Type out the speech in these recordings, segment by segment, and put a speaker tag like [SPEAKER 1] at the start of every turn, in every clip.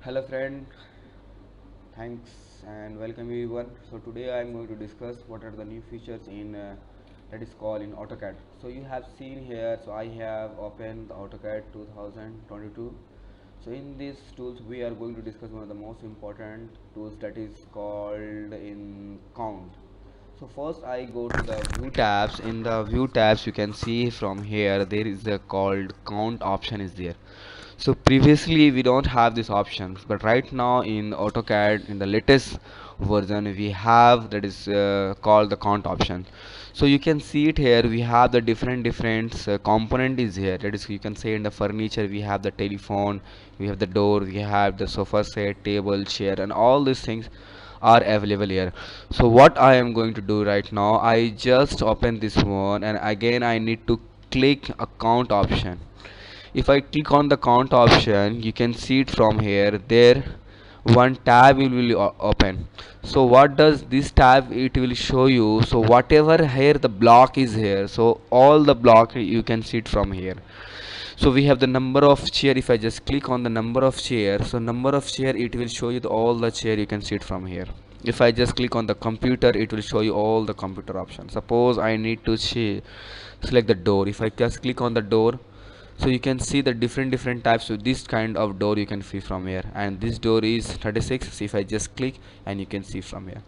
[SPEAKER 1] Hello friend, thanks and welcome everyone. So today I am going to discuss what are the new features in that is called in AutoCAD. So you have seen here, so I have opened the AutoCAD 2022. So in these tools we are going to discuss one of the most important tools that is called in count. So first I go to the view tabs. In the view tabs you can see from here there is a called count option is there. So previously we don't have this option, but right now in AutoCAD in the latest version we have that is called the count option. So you can see it here. We have the different component is here. That is, you can say in the furniture we have the telephone, we have the door, we have the sofa set, table, chair, and all these things are available here. So what I am going to do right now, I just open this one and again I need to click a count option. If I click on the count option, you can see it from here. There one tab will open. So what does this tab, it will show you, so whatever here the block is here, so all the block you can see it from here. So we have the number of chair. If I just click on the number of chair, so number of chair, it will show you all the chair, you can see it from here. If I just click on the computer, it will show you all the computer options. Suppose I need to select the door. If I just click on the door, so you can see the different types of this kind of door you can see from here, and this door is 36. So if I just click, and you can see from here.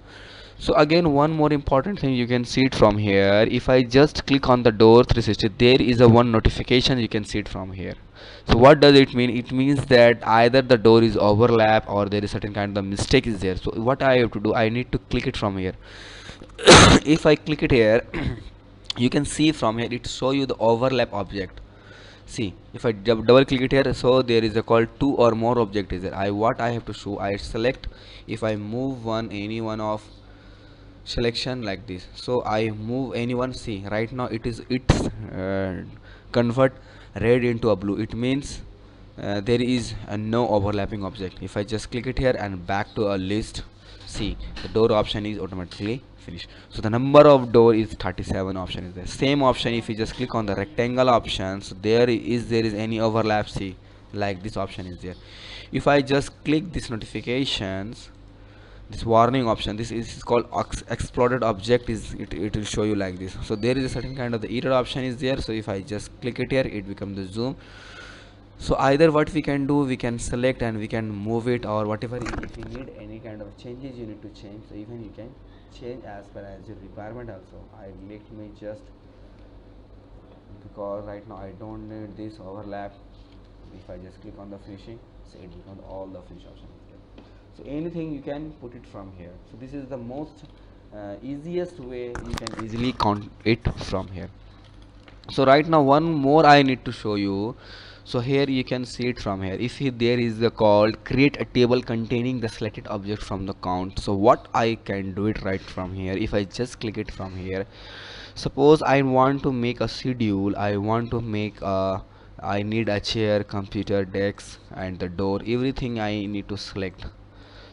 [SPEAKER 1] So again, one more important thing, you can see it from here. If I just click on the door 360, there is a one notification, you can see it from here. So what does it mean? It means that either the door is overlap or there is certain kind of mistake is there. So what I have to do, I need to click it from here. If I click it here, you can see from here it show you the overlap object. See, if I double click it here, so there is a called two or more object is there. What I have to show, I select. If I move any one of selection like this, so I move anyone. See, right now it's convert red into a blue. It means there is no overlapping object. If I just click it here and back to a list, see, the door option is automatically finished. So the number of door is 37 option is there. Same option, if you just click on the rectangle option, so there is any overlap, see, like this option is there. If I just click this notifications, this warning option, this is called exploded object, it will show you like this. So there is a certain kind of the error option is there. So if I just click it here, it becomes the zoom. So either what we can do, we can select and we can move it, or whatever. If you need any kind of changes, you need to change. So even you can change as per as your requirement also. Let me just, because right now I don't need this overlap. If I just click on the finishing, so it becomes all the finish option. So anything you can put it from here. So this is the most easiest way you can easily count it from here. So right now one more I need to show you. So here you can see it from here. If there is the called create a table containing the selected object from the count. So what I can do it right from here. If I just click it from here, suppose I want to make a schedule. I want to make a, I need a chair, computer, desk, and the door. Everything I need to select.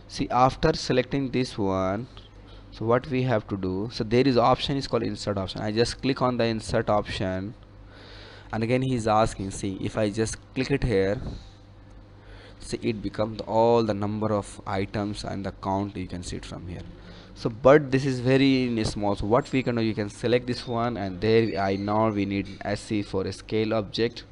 [SPEAKER 1] See, after selecting this one, so what we have to do, so there is option is called insert option. I just click on the insert option, and again he is asking, see, if I just click it here, see, it becomes all the number of items and the count, you can see it from here. So but this is very small. So what we can do, you can select this one, and there I now we need SC for a scale object.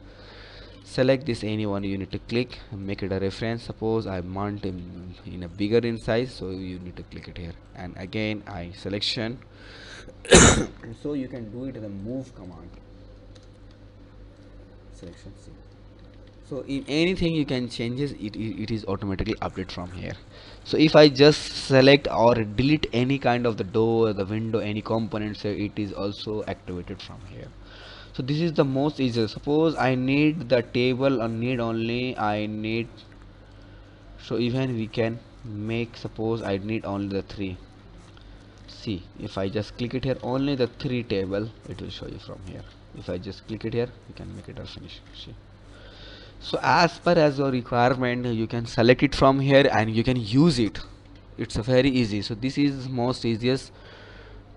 [SPEAKER 1] Select this anyone, you need to click, make it a reference. Suppose I want in a bigger in size, so you need to click it here, and again I selection. So you can do it in the move command, selection. See, so in anything you can changes it is automatically update from here. So if I just select or delete any kind of the door, the window, any components, so it is also activated from here. So this is the most easier. Suppose I need the table or need only I need, so even we can make, suppose I need only the 3. See, if I just click it here, only the 3 table it will show you from here. If I just click it here, you can make it a finish. See, so as per as your requirement, you can select it from here and you can use it. It's a very easy. So this is most easiest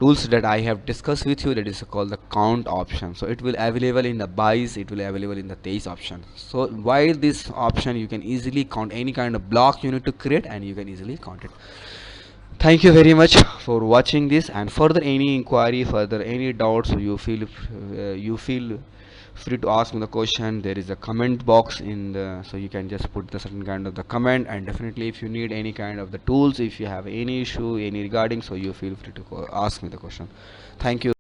[SPEAKER 1] tools that I have discussed with you, that is called the count option. So it will available in the buys, it will available in the taste option. So while this option, you can easily count any kind of block you need to create, and you can easily count it. Thank you very much for watching this, and further any inquiry, further any doubts, you feel free to ask me the question. There is a comment box in the, so you can just put the certain kind of the comment, and definitely if you need any kind of the tools, if you have any issue any regarding, so you feel free to ask me the question. Thank you.